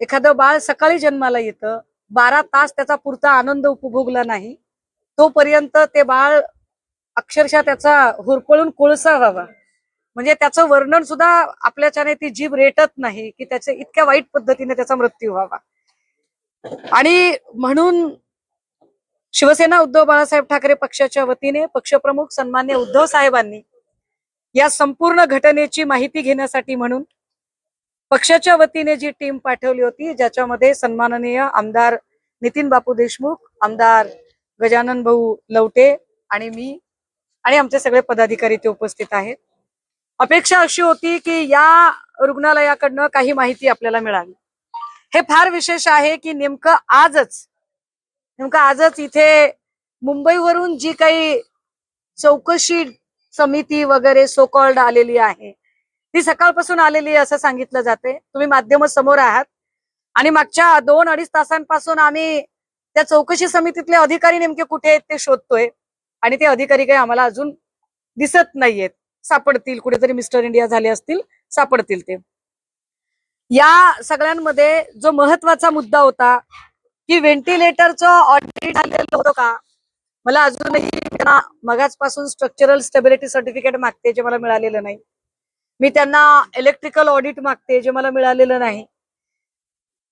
एखादं बाळ सकाळी जन्माला येतं, 12 तास त्याचा पुरता आनंद उपभोगला नाही तोपर्यंत ते बाळ अक्षरशः त्याचा होरपळून कोळसा व्हावा, म्हणजे त्याचं वर्णन सुद्धा आपल्याच्याने ती जीभ रेटत नाही की त्याच्या इतक्या वाईट पद्धतीने त्याचा मृत्यू व्हावा. आणि म्हणून शिवसेना उद्धव बाळासाहेब ठाकरे पक्षाच्या वतीने पक्षप्रमुख सन्मान्य उद्धव साहेबांनी या संपूर्ण घटनेची माहिती घेण्यासाठी म्हणून पक्षाच्या वतीने जी टीम पाठवली होती, ज्याच्यामध्ये सन्माननीय आमदार नितीन बापू देशमुख, आमदार गजानन भाऊ लवटे आणि मी आणि आमचे सगळे पदाधिकारी ते उपस्थित आहेत. अपेक्षा अशी होती की या रुग्णालयाकडनं काही माहिती आपल्याला मिळाली. हे फार विशेष आहे की नेमकं आजच इथे मुंबईवरून जी काही चौकशी समिती वगैरे सो कॉल्ड आलेली आहे ती सकाळपासून आलेली आहे असं सांगितलं जाते. तुम्ही माध्यम समोर आहात आणि मागच्या 2-2.5 तासांपासून आम्ही त्या चौकशी समितीतले अधिकारी नेमके कुठे आहेत ते शोधतोय आणि ते अधिकारी काही आम्हाला अजून दिसत नाहीयेत. सापडतील, कुठेतरी मिस्टर इंडिया झाले असतील, सापडतील ते. या सगळ्यांमध्ये जो महत्वाचा मुद्दा होता की व्हेंटिलेटरचं ऑडिट झालेलं होतं का. मला अजूनही त्यांना मगाचपासून स्ट्रक्चरल स्टेबिलिटी सर्टिफिकेट मागते जे मला मिळालेलं नाही. मी त्यांना इलेक्ट्रिकल ऑडिट मागते जे मला मिळालेलं नाही.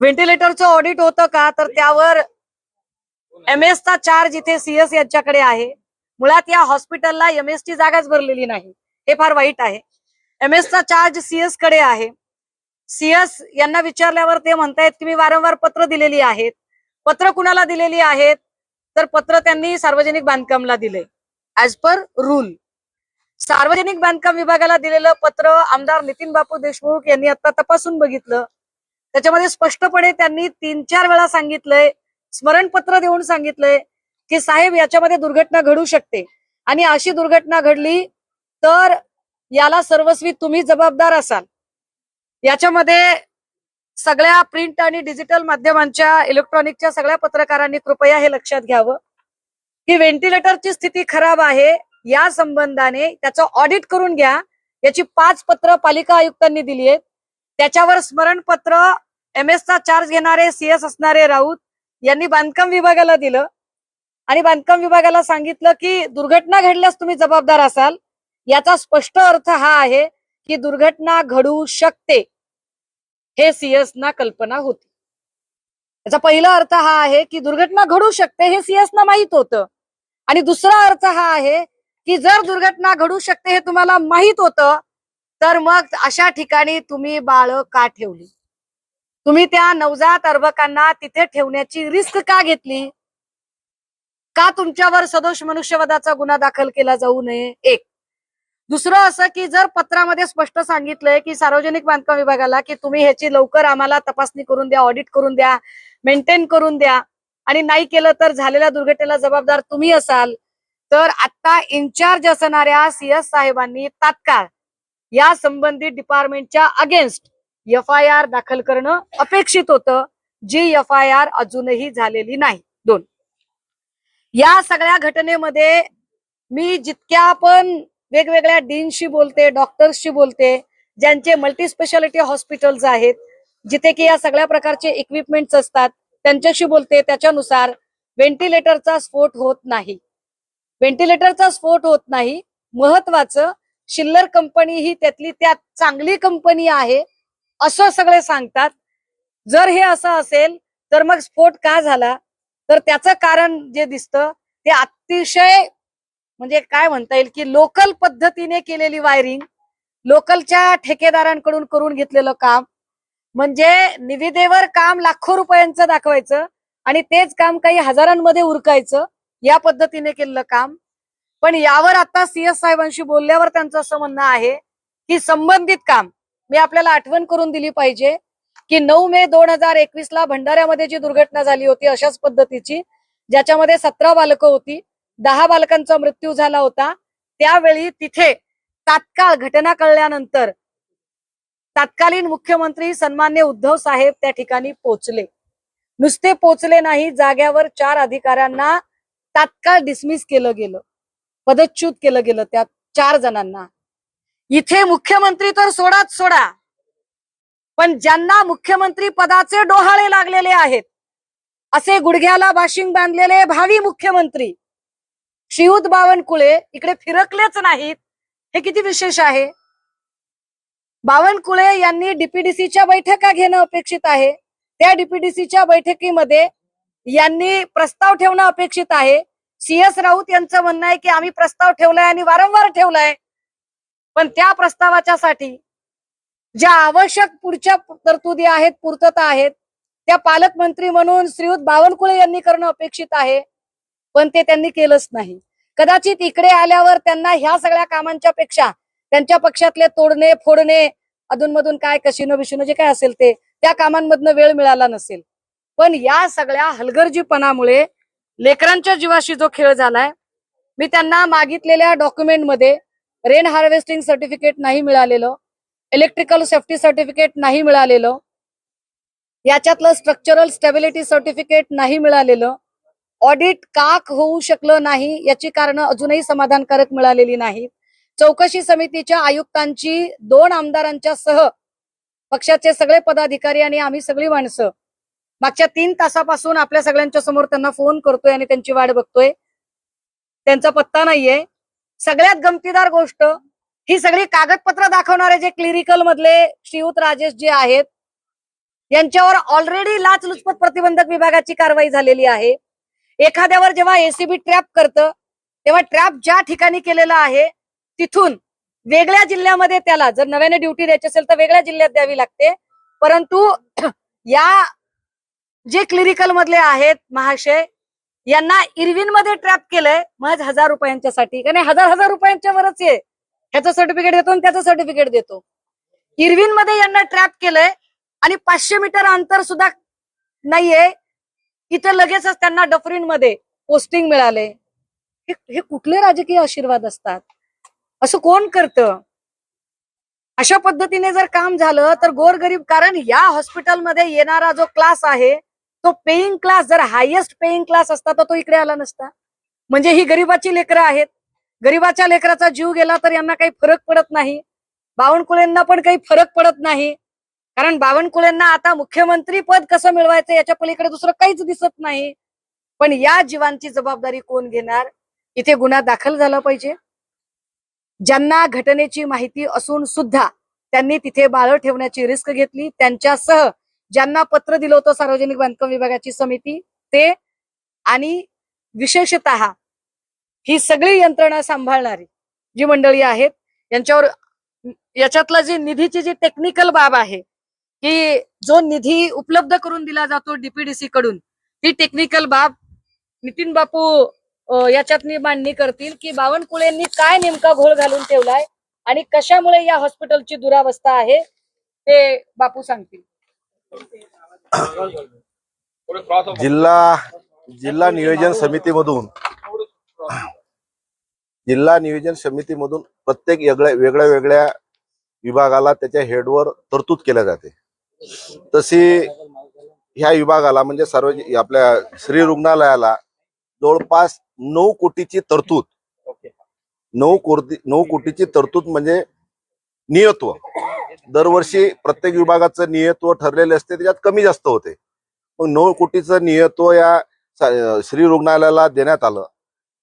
व्हेंटिलेटरचं ऑडिट होतं का तर त्यावर MS चा चार्ज इथे CS यांच्याकडे आहे. मुळात या हॉस्पिटलला MS ची जागाच भरलेली नाही, हे फार वाईट आहे. MS चा चार्ज CS कडे आहे. CS यांना विचारल्यावर ते म्हणतायत की मी वारंवार पत्र दिलेली आहेत. पत्र कुणाला दिलेली आहेत तर पत्र त्यांनी सार्वजनिक बांधकामला दिले ऍज पर रूल. सार्वजनिक बांधकाम विभागाला दिलेलं पत्र आमदार नितीन बापू देशमुख यांनी आता तपासून बघितलं. त्याच्यामध्ये स्पष्टपणे त्यांनी 3-4 वेळा सांगितलंय, स्मरणपत्र देऊन सांगितलंय की साहेब याच्यामध्ये दुर्घटना घडू शकते आणि अशी दुर्घटना घडली तर याला सर्वस्वी तुम्ही जबाबदार असाल. याच्यामध्ये सगळ्या प्रिंट आणि डिजिटल माध्यमांच्या इलेक्ट्रॉनिकच्या सगळ्या पत्रकारांनी कृपया हे लक्षात घ्यावं की व्हेंटिलेटरची स्थिती खराब आहे, या संबंधाने त्याचं ऑडिट करून घ्या. याची 5 पत्र पालिका आयुक्तांनी दिली आहेत. त्याच्यावर स्मरणपत्र MS चा चार्ज घेणारे CS असणारे राऊत यांनी बांधकाम विभागाला दिलं आणि बांधकाम विभागाला सांगितलं की दुर्घटना घडल्यास तुम्ही जबाबदार असाल. याचा स्पष्ट अर्थ हा आहे की दुर्घटना घडू शकते हे CS ना कल्पना होती. याचा पहिला अर्थ हा आहे की दुर्घटना घडू शकते हे CS ना माहित होतं. आणि दुसरा अर्थ हा आहे की जर दुर्घटना घडू शकते हे तुम्हाला माहित होतं तर मग अशा ठिकाणी तुम्ही बाळ का ठेवली, तुम्ही त्या नवजात अर्भकांना तिथे ठेवण्याची रिस्क का घेतली, का तुमच्यावर सदोष मनुष्यवधाचा गुन्हा दाखल केला जाऊ नये. एक. दुसरं असं की जर पत्रामध्ये स्पष्ट सांगितलंय की सार्वजनिक बांधकाम विभागाला की तुम्ही ह्याची लवकर आम्हाला तपासणी करून द्या, ऑडिट करून द्या, मेंटेन करून द्या आणि नाही केलं तर झालेल्या दुर्घटनेला जबाबदार तुम्ही असाल, तर आता इन्चार्ज असणाऱ्या CS साहेबांनी तात्काळ या संबंधित डिपार्टमेंटच्या अगेन्स्ट FIR दाखल करणं अपेक्षित होतं, जी FIR अजूनही झालेली नाही. 2. या सगळ्या घटनेमध्ये मी जितक्या पण वेगवेगळ्या डीनशी बोलते, डॉक्टर्सशी बोलते, ज्यांचे मल्टी स्पेशालिटी हॉस्पिटल्स आहेत, जिथे की या सगळ्या प्रकारचे इक्विपमेंट्स असतात, त्यांच्याशी बोलते. त्याच्यानुसार व्हेंटिलेटरचा स्फोट होत नाही. व्हेंटिलेटरचा स्फोट होत नाही. महत्वाचं, शिल्लर कंपनी ही त्यातली त्यात चांगली कंपनी आहे असं सगळे सांगतात. जर हे असं असेल तर मग स्फोट का झाला तर त्याचं कारण जे दिसतं ते अतिशय म्हणजे काय म्हणता येईल की लोकल पद्धतीने केलेली वायरिंग, लोकलच्या ठेकेदारांकडून करून घेतलेलं काम, म्हणजे निविदेवर काम लाखो रुपयांचं दाखवायचं आणि तेच काम काही हजारांमध्ये उरकायचं, या पद्धतीने केलेलं काम. पण यावर आता CS साहेबांशी बोलल्यावर त्यांचं असं म्हणणं आहे की संबंधित काम, मी आपल्याला आठवण करून दिली पाहिजे की 9 मे 2021 ला भंडाऱ्यामध्ये जी दुर्घटना झाली होती अशाच पद्धतीची, ज्याच्यामध्ये 17 बालकं होती, 10 बालकांचा मृत्यू झाला होता, त्यावेळी तिथे तात्काळ घटना कळल्यानंतर तत्कालीन मुख्यमंत्री सन्मान्य उद्धव साहेब त्या ठिकाणी पोहोचले. नुसते पोहोचले नाही, जाग्यावर 4 अधिकाऱ्यांना तात्काळ डिसमिस केलं गेलं, पदच्युत केलं गेलं त्या 4 जणांना. इथे मुख्यमंत्री तर सोडाच सोडा, पण ज्यांना मुख्यमंत्री पदाचे डोहाळे लागलेले आहेत, असे गुडघ्याला बाशिंग बांधलेले भावी मुख्यमंत्री श्रीयुत बावनकुळे इकडे फिरकलेच नाहीत, हे किती विशेष आहे. बावनकुळे यांनी डीपीडीसीच्या बैठका घेणं अपेक्षित आहे. त्या डीपीडीसीच्या बैठकीमध्ये यांनी प्रस्ताव ठेवणं अपेक्षित आहे. CS राऊत यांचं म्हणणं आहे की आम्ही प्रस्ताव ठेवलाय आणि वारंवार ठेवलाय, पण त्या प्रस्तावाच्या साठी ज्या आवश्यक पुढच्या तरतुदी आहेत, पूर्तता आहेत, त्या पालकमंत्री म्हणून श्रीयुत बावनकुळे यांनी करणं अपेक्षित आहे, पण ते त्यांनी केलंच नाही. कदाचित इकडे आल्यावर त्यांना ह्या सगळ्या कामांच्या पेक्षा त्यांच्या पक्षातले तोडणे फोडणे, अधूनमधून काय कशिनो बिशिनो जे काय असेल ते, त्या कामांमधनं वेळ मिळाला नसेल. पण या सगळ्या हलगर्जीपणामुळे लेकरांच्या जीवाशी जो खेळ झालाय, मी त्यांना मागितलेल्या डॉक्युमेंटमध्ये रेन हार्वेस्टिंग सर्टिफिकेट नाही मिळालेलं, इलेक्ट्रिकल सेफ्टी सर्टिफिकेट नाही मिळालेलं, याच्यातलं स्ट्रक्चरल स्टेबिलिटी सर्टिफिकेट नाही मिळालेलं, ऑडिट का होऊ शकलं नाही याची कारणं अजूनही समाधानकारक मिळालेली नाहीत. चौकशी समितीच्या आयुक्तांची 2 आमदारांच्या सह पक्षाचे सगळे पदाधिकारी आणि आम्ही सगळी माणसं मागच्या 3 तासापासून आपल्या सगळ्यांच्या समोर त्यांना फोन करतोय आणि त्यांची वाट बघतोय. त्यांचा पत्ता नाहीये. सगळ्यात गमतीदार गोष्ट, ही सगळी कागदपत्र दाखवणारे जे क्लिरिकल मधले श्रीयुत राजेश जे आहेत, यांच्यावर ऑलरेडी लाचलुचपत प्रतिबंधक विभागाची कारवाई झालेली आहे. एखाद्यावर जेव्हा एसीबी ट्रॅप करतं, तेव्हा ट्रॅप ज्या ठिकाणी केलेला आहे तिथून वेगळ्या जिल्ह्यामध्ये त्याला जर नव्याने ड्युटी द्यायची असेल तर वेगळ्या जिल्ह्यात द्यावी लागते. परंतु या जे क्लिरिकल मधले आहेत महाशय, यांना इरविन मध्ये ट्रॅप केलंय महज 1000 रुपयांच्यासाठी. का नाही, 1000 रुपयांच्या वरच आहे. ह्याचं सर्टिफिकेट देतो आणि त्याचं सर्टिफिकेट देतो. इरविन मध्ये यांना ट्रॅप केलंय आणि 500 मीटर अंतर सुद्धा नाहीये, इथे लगेचच त्यांना डफरीन मध्ये पोस्टिंग मिळाले. हे कुठले राजकीय आशीर्वाद असतात? असं कोण करतं? अशा पद्धतीने जर काम झालं तर गोरगरीब, कारण या हॉस्पिटलमध्ये येणारा जो क्लास आहे तो पेईंग क्लास, जर हायेस्ट पेईंग क्लास असता तर तो इकडे आला नसता. म्हणजे ही गरीबाची लेकरं आहेत. गरीबाच्या लेकराचा जीव गेला तर यांना काही फरक पडत नाही. बावनकुळेंना पण काही फरक पडत नाही, कारण बावनकुळेंना आता मुख्यमंत्री पद कसं मिळवायचं याच्या पलीकडे दुसरं काहीच दिसत नाही. पण या जीवांची जबाबदारी कोण घेणार? इथे गुन्हा दाखल झाला पाहिजे. ज्यांना घटनेची माहिती असून सुद्धा त्यांनी तिथे बाळं ठेवण्याची रिस्क घेतली, त्यांच्यासह ज्यांना पत्र दिलं होतं सार्वजनिक बांधकाम विभागाची समिती ते, आणि विशेषतः ही सगळी यंत्रणा सांभाळणारी जी मंडळी आहेत यांच्यावर, याच्यातला जी निधीची जी टेक्निकल बाब आहे की जो निधी उपलब्ध करून दिला जातो डीपीडीसी कडून, ती टेक्निकल बाब नितीन बापू याच्यातनी मांडणी करतील की बावनकुळेंनी काय नेमका घोळ घालून ठेवलाय आणि कशामुळे या हॉस्पिटलची दुरावस्था आहे ते बापू सांगतील. जिल्हा नियोजन समितीमधून प्रत्येक वेगळ्या विभागाला त्याच्या हेडवर तरतूद केल्या जाते. तशी ह्या विभागाला म्हणजे आपल्या श्री रुग्णालयाला जवळपास 9 कोटीची तरतूद, 9 कोटीची तरतूद म्हणजे नियत्व. दरवर्षी प्रत्येक विभागाचं नियत्व ठरलेले असते, त्याच्यात कमी जास्त होते. मग 9 कोटीचं नियत्व या श्री रुग्णालयाला देण्यात आलं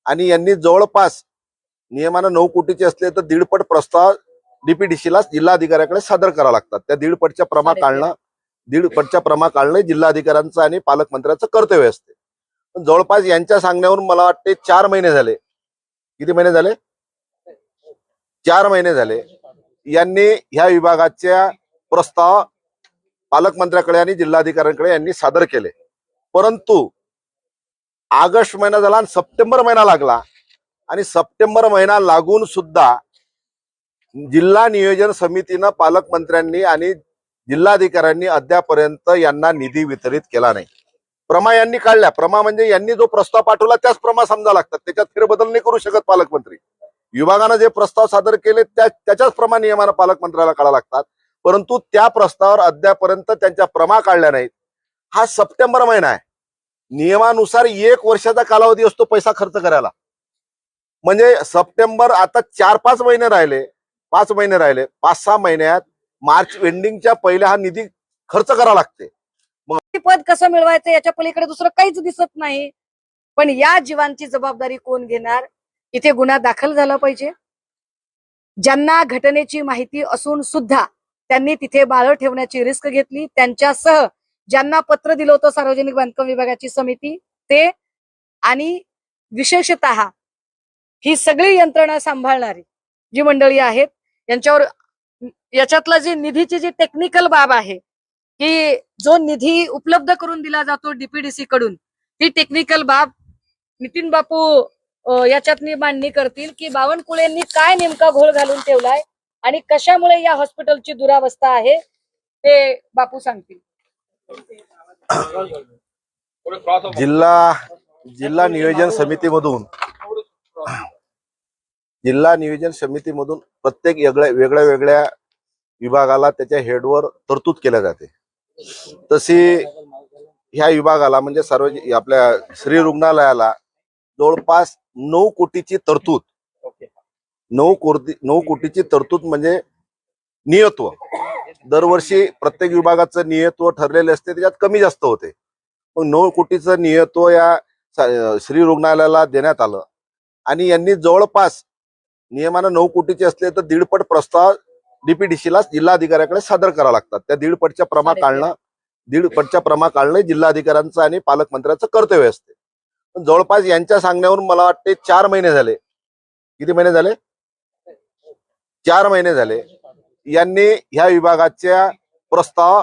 आणि यांनी जवळपास नियमानं 9 कोटीचे असले तर 1.5 प्रस्ताव डीपीडीसीला जिल्हाधिकाऱ्याकडे सादर करावे लागतात. त्या 1.5च्या प्रमा काढणं जिल्हाधिकाऱ्यांचं आणि पालकमंत्र्यांचं कर्तव्य असते. पण जवळपास यांच्या सांगण्यावरून मला वाटते 4 महिने झाले. किती महिने झाले? 4 महिने झाले यांनी ह्या विभागाच्या प्रस्ताव पालकमंत्र्याकडे आणि जिल्हाधिकाऱ्यांकडे यांनी सादर केले. परंतु ऑगस्ट महिना झाला आणि सप्टेंबर महिना लागला आणि सप्टेंबर महिना लागून सुद्धा जिल्हा नियोजन समितीनं पालकमंत्र्यांनी आणि जिल्हाधिकाऱ्यांनी अद्यापर्यंत यांना निधी वितरित केला नाही. प्रमा यांनी काढल्या. प्रमा म्हणजे यांनी जो प्रस्ताव पाठवला त्याच प्रमा समजा लागतात, त्याच्यात फेरबदल नाही करू शकत पालकमंत्री. विभागानं जे प्रस्ताव सादर केले त्याच्याच प्रमा नियमानं पालकमंत्र्याला काढा लागतात. परंतु त्या प्रस्तावावर अद्यापर्यंत त्यांच्या प्रमा काढल्या नाहीत. हा सप्टेंबर महिना आहे. नियमानुसार 1 वर्षाचा कालावधी असतो पैसा खर्च करायला. म्हणजे सप्टेंबर आता 4-5 महिने राहिले, 5 महिने राहिले. 5-6 महिन्यात मार्च एंडिंगच्या पहिल्या हा निधी खर्च करावा लागते. पद कसं मिळवायचं याच्या पलीकडे दुसरं काहीच दिसत नाही. पण या जीवांची जबाबदारी कोण घेणार? इथे गुन्हा दाखल झाला पाहिजे. ज्यांना घटनेची माहिती असून सुद्धा त्यांनी तिथे बाळं ठेवण्याची रिस्क घेतली, त्यांच्यासह ज्यांना पत्र दिलं होतं सार्वजनिक बांधकाम विभागाची समिती ते, आणि विशेषतः ही सगळी यंत्रणा सांभाळणारी जी मंडळी आहेत यांच्यावर, याच्यातला जी निधीची जी टेक्निकल बाब आहे की जो निधी उपलब्ध करून दिला जातो डीपीडीसी कडून, ती टेक्निकल बाब नितीन बापू याच्यातनी मांडणी करतील की बावनकुळेंनी काय नेमका घोळ घालून ठेवलाय आणि कशामुळे या हॉस्पिटलची दुरावस्था आहे ते बापू सांगतील. जिल्हा नियोजन समितीमधून प्रत्येक वेगळ्या विभागाला त्याच्या हेडवर तरतूद केल्या जाते. तशी ह्या विभागाला म्हणजे आपल्या श्री रुग्णालयाला जवळपास 9 कोटीची तरतूद, 9 कोटीची तरतूद म्हणजे नियत्व. दरवर्षी प्रत्येक विभागाचं नियत्व ठरलेले असते, त्याच्यात कमी जास्त होते. मग 9 कोटीचं नियत्व या श्री रुग्णालयाला देण्यात आलं आणि यांनी जवळपास नियमानं 9 कोटीचे असले तर 1.5 प्रस्ताव डीपीडीसीला जिल्हाधिकाऱ्याकडे सादर करावे लागतात. त्या 1.5 प्रमा काढणं जिल्हाधिकाऱ्यांचं आणि पालकमंत्र्यांचं कर्तव्य असते. पण जवळपास यांच्या सांगण्यावरून मला वाटते 4 महिने झाले. किती महिने झाले? 4 महिने झाले यांनी ह्या विभागाच्या प्रस्ताव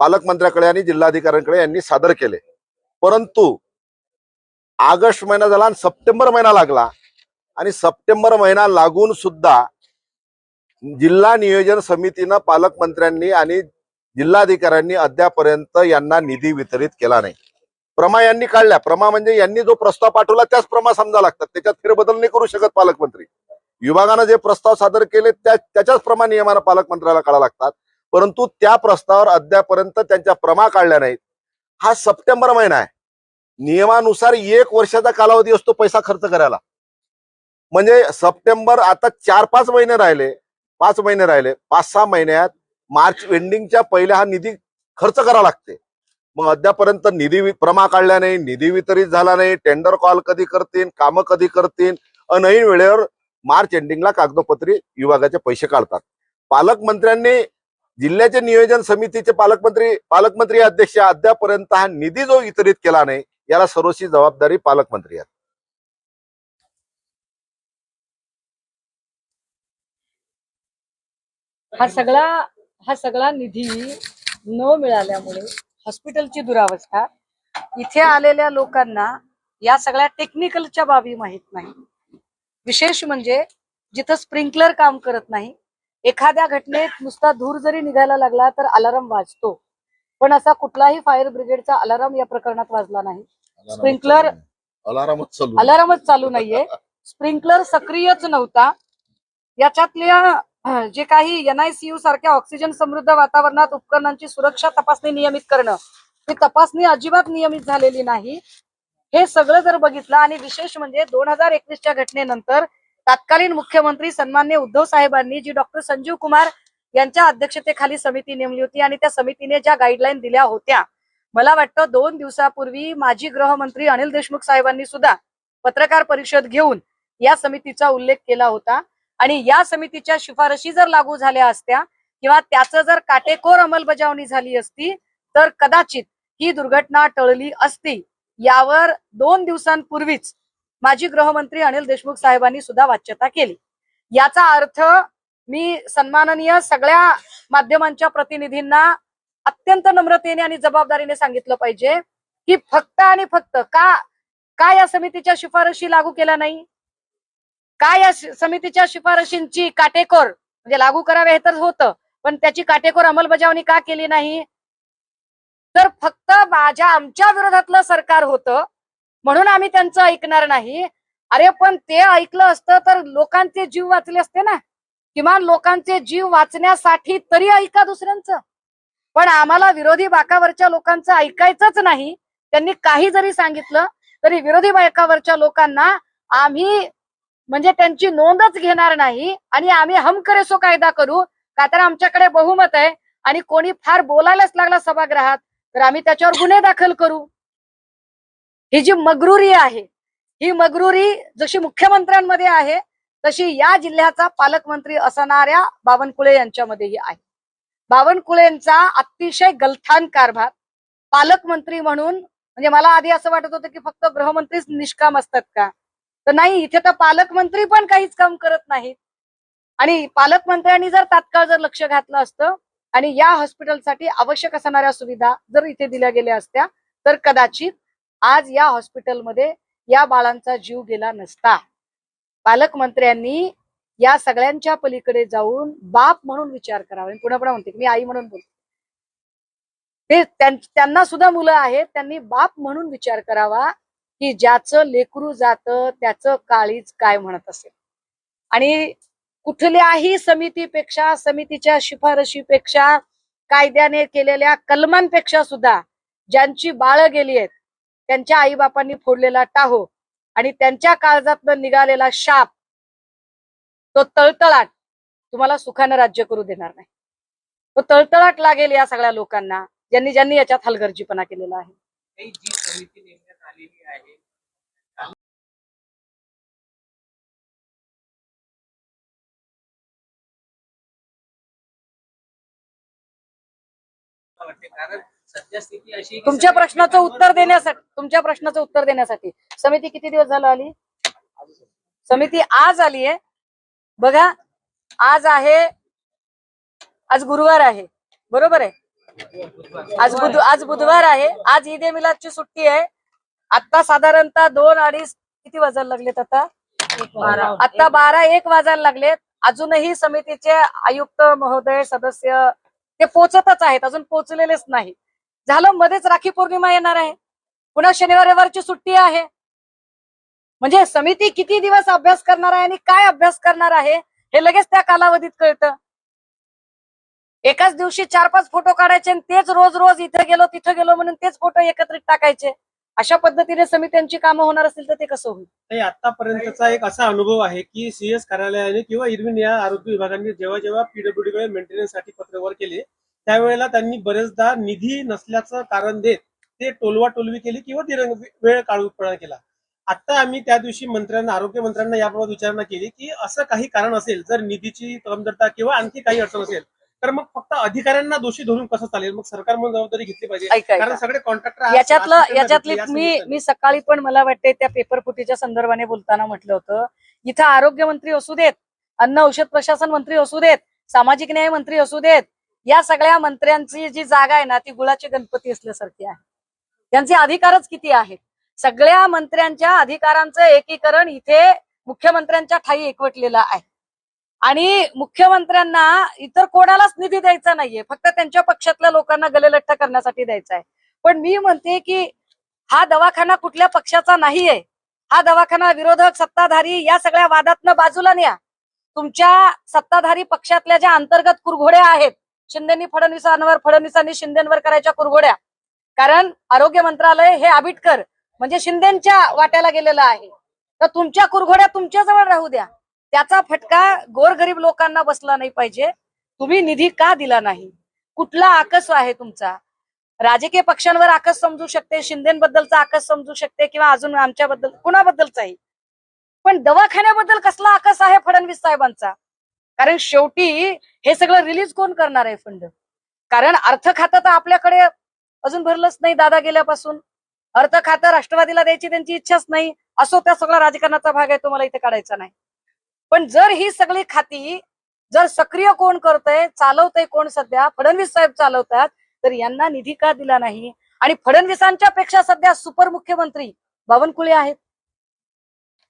पालकमंत्र्याकडे आणि जिल्हाधिकाऱ्यांकडे यांनी सादर केले. परंतु ऑगस्ट महिना झाला आणि सप्टेंबर महिना लागला आणि सप्टेंबर महिना लागून सुद्धा जिल्हा नियोजन समितीनं पालकमंत्र्यांनी आणि जिल्हाधिकाऱ्यांनी अद्यापर्यंत यांना निधी वितरित केला नाही. प्रमा यांनी काढल्या. प्रमा म्हणजे यांनी जो प्रस्ताव पाठवला त्याच प्रमा समजा लागतात, त्याच्यात फेरबदल नाही करू शकत पालकमंत्री. विभागानं जे प्रस्ताव सादर केले त्याच्याच प्रमा नियमानं पालकमंत्र्याला काढा लागतात. परंतु त्या प्रस्तावावर अद्यापर्यंत त्यांच्या प्रमा काढल्या नाहीत. हा सप्टेंबर महिना आहे. नियमानुसार 1 वर्षाचा कालावधी असतो पैसा खर्च करायला. म्हणजे सप्टेंबर आता 4-5 महिने राहिले, 5 महिने राहिले. 5-6 महिन्यात मार्च एंडिंगच्या पहिल्या हा निधी खर्च करावा लागते. मग अद्यापर्यंत निधी प्रमा काढल्या नाही, निधी वितरित झाला नाही. टेंडर कॉल कधी करतील, कामं कधी करतील, अनैन वेळेवर मार्च एंडिंगला कागदोपत्री विभागाचे पैसे काढतात. पालकमंत्र्यांनी जिल्ह्याचे नियोजन समितीचे पालकमंत्री अध्यक्ष अद्यापर्यंत हा निधी जो वितरित केला नाही, याला सर्वस्वी जबाबदारी पालकमंत्री आहेत. हा सगळा निधी न मिळाल्यामुळे हॉस्पिटलची दुरावस्था, इथे आलेल्या लोकांना या सगळ्या टेक्निकलच्या बाबी माहित नाही. विशेष म्हणजे जिथं स्प्रिंकलर काम करत नाही, एखाद्या घटनेत नुसता धूर जरी निघायला लागला तर अलार्म वाजतो, पण असा कुठलाही फायर ब्रिगेडचा अलार्म या प्रकरणात वाजला नाही. स्प्रिंकलर अलार्मच चालू नाहीये, स्प्रिंकलर सक्रियच नव्हता. याच्यातल्या जे काही NICU सारख्या ऑक्सिजन समृद्ध वातावरणात उपकरणांची सुरक्षा तपासणी नियमित करणं, ही तपासणी अजिबात नियमित झालेली नाही. हे सगळं जर बघितलं आणि विशेष म्हणजे 2021च्या घटनेनंतर तत्कालीन मुख्यमंत्री सन्माननीय उद्धव साहेबांनी जी डॉक्टर संजीव कुमार यांच्या अध्यक्षतेखाली समिती नेमली होती आणि त्या समितीने ज्या गाईडलाईन दिल्या होत्या, मला वाटतं 2 दिवसापूर्वी माजी गृहमंत्री अनिल देशमुख साहेबांनी सुद्धा पत्रकार परिषद घेऊन या समितीचा उल्लेख केला होता. आणि या समितीच्या शिफारशी जर लागू झाल्या असत्या किंवा त्याचं जर काटेकोर अंमलबजावणी झाली असती तर कदाचित ही दुर्घटना टळली असती. यावर 2 दिवसांपूर्वीच माजी गृहमंत्री अनिल देशमुख साहेबांनी सुद्धा वाच्यता केली. याचा अर्थ मी सन्माननीय सगळ्या माध्यमांच्या प्रतिनिधींना अत्यंत नम्रतेने आणि जबाबदारीने सांगितलं पाहिजे की फक्त आणि फक्त का या समितीच्या शिफारशी लागू केल्या नाही, काय या समितीच्या शिफारशींची काटेकोर म्हणजे लागू करावे हे तर होतं, पण त्याची काटेकोर अंमलबजावणी का केली नाही? तर फक्त आमच्या विरोधातलं सरकार होतं म्हणून आम्ही त्यांचं ऐकणार नाही. अरे पण ते ऐकलं असतं तर लोकांचे जीव वाचले असते ना. किमान लोकांचे जीव वाचण्यासाठी तरी ऐका दुसऱ्यांचं. पण आम्हाला विरोधी बाकावरच्या लोकांचं ऐकायचंच नाही. त्यांनी काही जरी सांगितलं तरी विरोधी बाकावरच्या लोकांना आम्ही म्हणजे त्यांची नोंदच घेणार नाही आणि आम्ही हम करे सो कायदा करू. का तर आमच्याकडे बहुमत आहे आणि कोणी फार बोलायलाच लागला सभागृहात तर आम्ही त्याच्यावर गुन्हे दाखल करू. ही जी मगरुरी आहे, ही मगरुरी जशी मुख्यमंत्र्यांमध्ये आहे तशी या जिल्ह्याचा पालकमंत्री असणाऱ्या बावनकुळे यांच्यामध्येही आहे. बावनकुळेंचा अतिशय गलथान कारभार पालकमंत्री म्हणून, म्हणजे मला आधी असं वाटत होतं की फक्त गृहमंत्रीच निष्काम असतात का, तर नाही, इथे तर पालकमंत्री पण काहीच काम करत नाहीत. आणि पालकमंत्र्यांनी जर तात्काळ जर लक्ष घातलं असतं आणि या हॉस्पिटलसाठी आवश्यक असणाऱ्या सुविधा जर इथे दिल्या गेल्या असत्या तर कदाचित आज या हॉस्पिटलमध्ये या बाळांचा जीव गेला नसता. पालकमंत्र्यांनी या सगळ्यांच्या पलीकडे जाऊन बाप म्हणून विचार करावा. पुन्हा पुन्हा म्हणते मी आई म्हणून बोलते, ते त्यांना सुद्धा मुलं आहेत, त्यांनी बाप म्हणून विचार करावा की ज्याचं लेकरू जातं त्याचं काळीज काय म्हणत असेल. आणि कुठल्याही समितीपेक्षा, समितीच्या शिफारशीपेक्षा, कायद्याने केलेल्या कलमांपेक्षा सुद्धा ज्यांची बाळं गेली आहेत त्यांच्या आईबापांनी फोडलेला टाहो आणि त्यांच्या काळजातनं निघालेला शाप, तो तळतळाट तुम्हाला सुखानं राज्य करू देणार नाही. तो तळतळाट लागेल या सगळ्या लोकांना ज्यांनी ज्यांनी याच्यात हलगर्जीपणा केलेला आहे. जी समिती नेमण्यात आलेली आहे कारण सद्यस्थिती अशी की तुमच्या प्रश्नाचं उत्तर देण्यासाठी समिती किती दिवस झालं आली? समिती आज आली आहे. बघा, आज गुरुवार आहे, बरोबर आहे. आज बुधवार आहे. आज ईद ए मिलादची सुट्टी आहे. आता साधारणतः 2-2:30 किती वाजायला लागलेत? आता 12-1 वाजायला लागलेत. अजूनही समितीचे आयुक्त महोदय, सदस्य ते पोचतच आहेत, अजून पोचलेलेच नाही. झालं, मध्येच राखी पौर्णिमा येणार आहे, पुन्हा शनिवार रविवारची सुट्टी आहे. म्हणजे समिती किती दिवस अभ्यास करणार आहे आणि काय अभ्यास करणार आहे हे लगेच त्या कालावधीत कळतं. एकाच दिवशी 4-5 फोटो काढायचे आणि तेच रोज रोज इथे गेलो तिथं गेलो म्हणून तेच फोटो एकत्रित टाकायचे. अशा पद्धतीने समित्यांची कामं होणार असेल तर ते कसं होईल? आतापर्यंतचा एक असा अनुभव आहे की सीएस कार्यालयाने किंवा इरविन या आरोग्य विभागाने जेव्हा जेव्हा पीडब्ल्यूडी मेंटेनन्स साठी पत्रव्यवहार केले त्यावेळेला त्यांनी बरेचदा निधी नसल्याचं कारण देत ते टोलवाटोलवी केली किंवा वेळ काढूपणा केला. आता आम्ही त्या दिवशी मंत्र्यांना, आरोग्य मंत्र्यांना याबाबत विचारणा केली की असं काही कारण असेल, जर निधीची कमतरता किंवा आणखी काही अडचण असेल तर मग फक्त अधिकाऱ्यांना दोषी धरून कसं चालेल? मग सरकार म्हणून जबाबदारी घेतली पाहिजे, कारण सगळे कॉन्ट्रॅक्टर याच्यातली मी सकाळी पण मला वाटते त्या पेपर फुटीच्या संदर्भाने बोलताना म्हटलं होतं, इथं आरोग्यमंत्री असू देत, अन्न औषध प्रशासन मंत्री असू देत, सामाजिक न्याय मंत्री असू देत, या सगळ्या मंत्र्यांची जी जागा आहे ना ती गुळाचे गणपती असल्यासारखी आहे. त्यांचे अधिकारच किती आहेत? सगळ्या मंत्र्यांच्या अधिकारांचं एकीकरण इथे मुख्यमंत्र्यांच्या ठाई एकवटलेलं आहे आणि मुख्यमंत्र्यांना इतर कोणालाच निधी द्यायचा नाहीये, फक्त त्यांच्या पक्षातल्या लोकांना गलेलठ्ठ करण्यासाठी द्यायचा आहे. पण मी म्हणते की हा दवाखाना कुठल्या पक्षाचा नाहीये. हा दवाखाना विरोधक, सत्ताधारी या सगळ्या वादातनं बाजूला न्या. तुमच्या सत्ताधारी पक्षातल्या ज्या अंतर्गत कुरघोड्या आहेत, शिंदेनी फडणवीसांवर, फडणवीसांनी शिंदेवर करायच्या कुरघोड्या, कारण आरोग्य मंत्रालय हे आबिटकर म्हणजे शिंदेच्या वाट्याला गेलेलं आहे, तर तुमच्या कुरघोड्या तुमच्याजवळ राहू द्या. त्याचा फटका गोरगरीब लोकांना बसला नाही पाहिजे. तुम्ही निधी का दिला नाही? कुठला आकस आहे तुमचा? राजकीय पक्षांवर आकस समजू शकते, शिंदेबद्दलचा आकस समजू शकते किंवा अजून आमच्याबद्दल कुणाबद्दलचाही, पण दवाखान्याबद्दल कसला आकस आहे फडणवीस साहेबांचा? कारण शेवटी हे सगळं रिलीज कोण करणार आहे फंड? कारण अर्थ खातं तर आपल्याकडे अजून भरलंच नाही दादा गेल्यापासून. अर्थ खातं राष्ट्रवादीला द्यायची त्यांची इच्छाच नाही. असो, त्या सगळा राजकारणाचा भाग आहे, तुम्हाला इथे काढायचा नाही. पण जर ही सगळी खाती जर सक्रिय कोण करतंय, चालवतंय कोण? सध्या फडणवीस साहेब चालवतात, तर यांना निधी का दिला नाही? आणि फडणवीसांच्या पेक्षा सध्या सुपर मुख्यमंत्री बावनकुळे आहेत.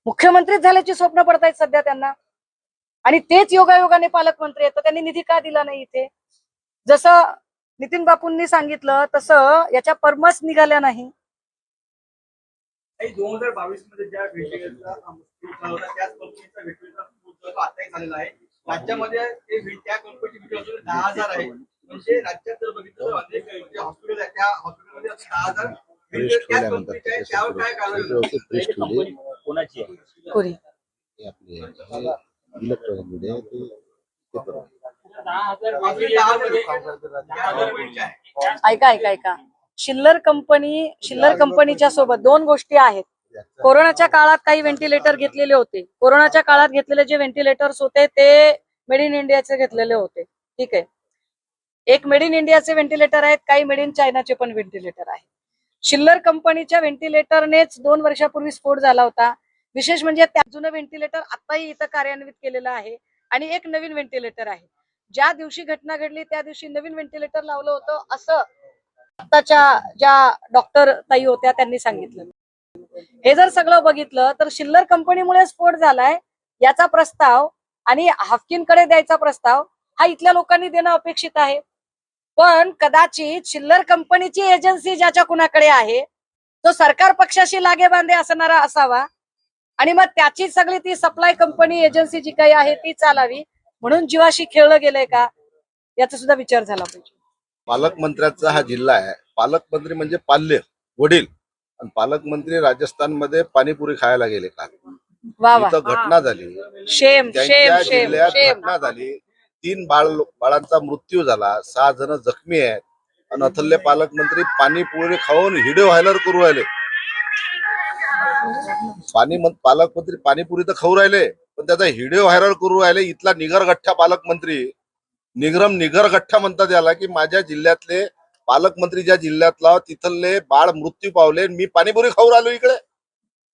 मुख्यमंत्रीच झाल्याची स्वप्न पडतायत सध्या त्यांना, आणि तेच योगायोगाने पालकमंत्री आहेत, तर त्यांनी निधी का दिला नाही इथे? जसं नितीन बापूंनी सांगितलं तसं याच्या परमस निघाल्या नाही. 2022 मध्ये ज्या भेटीचा त्याच कंपनीचा भेटीचा आताही झालेला आहे. राज्यामध्ये त्या कंपनीची भेटी अजून 10,000 आहे. म्हणजे राज्यात जर बघितलं तर अनेक जे हॉस्पिटल आहे त्या हॉस्पिटलमध्ये 10,000 त्या कंपनीच्या आहे. त्यावर काय कारण कोणाची आहे? कोरी इलेक्ट्रॉनिक मीडिया अजून 10,000 बेडच्या आहे. ऐका शिल्लर कंपनीच्या सोबत दोन गोष्टी आहेत. कोरोनाच्या काळात काही व्हेंटिलेटर घेतलेले होते. कोरोनाच्या काळात घेतलेले जे व्हेंटिलेटर्स होते ते मेड इन इंडियाचे घेतलेले होते. ठीक आहे. एक मेड इन इंडियाचे व्हेंटिलेटर आहेत, काही मेड इन चायनाचे पण व्हेंटिलेटर आहेत. शिल्लर कंपनीच्या व्हेंटिलेटरनेच 2 वर्षापूर्वी स्फोट झाला होता. विशेष म्हणजे त्या जुनं व्हेंटिलेटर आताही इथं कार्यान्वित केलेलं आहे आणि एक नवीन व्हेंटिलेटर आहे. ज्या दिवशी घटना घडली त्या दिवशी नवीन व्हेंटिलेटर लावलं होतं असं आताच्या ज्या डॉक्टर ताई होत्या त्यांनी सांगितलं. हे जर सगळं बघितलं तर शिल्लर कंपनीमुळे स्फोट झालाय याचा प्रस्ताव आणि हाफकिनकडे द्यायचा प्रस्ताव हा इथल्या लोकांनी देणं अपेक्षित आहे. पण कदाचित शिल्लर कंपनीची एजन्सी ज्याच्या कुणाकडे आहे तो सरकार पक्षाशी लागेबांधे असणारा असावा आणि मग त्याची सगळी ती सप्लाय कंपनी एजन्सी जी काही आहे ती चालावी म्हणून जीवाशी खेळलं गेलंय का याचा सुद्धा विचार झाला पाहिजे. पालकमंत्र्याचा हा जिल्हा आहे. पालकमंत्री म्हणजे पाल्य वडील, आणि पालकमंत्री राजस्थानमध्ये पाणीपुरी खायला गेले का? वा वा, इथं घटना झाली, शेम त्यांच्या शेम शेम जिल्ह्यात शेम. घटना झाली, 3 बाळांचा मृत्यू झाला, 6 जण जखमी आहेत, आणि अथल्य पालकमंत्री पाणीपुरी खाऊन व्हिडिओ व्हायरल करू राहिले. पालकमंत्री पाणीपुरी तर खाऊ राहिले पण त्याचा व्हिडिओ व्हायरल करू राहिले. इथला निगरगठ्ठा पालकमंत्री, निगरगठ्ठा म्हणतात याला, की माझ्या जिल्ह्यातले पालकमंत्री ज्या जिल्ह्यातला तिथले बाळ मृत्यू पावले, मी पाणीपुरी खाऊ राहिलो इकडे.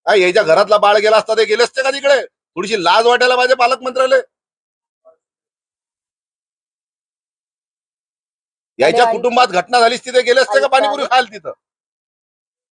याच्या घरातला बाळ गेला असता ते गेले असते का तिकडे? थोडीशी लाज वाटायला माझ्या पालकमंत्र्याला. याच्या कुटुंबात घटना झालीच तिथे गेले असते का पाणीपुरी खायला तिथं?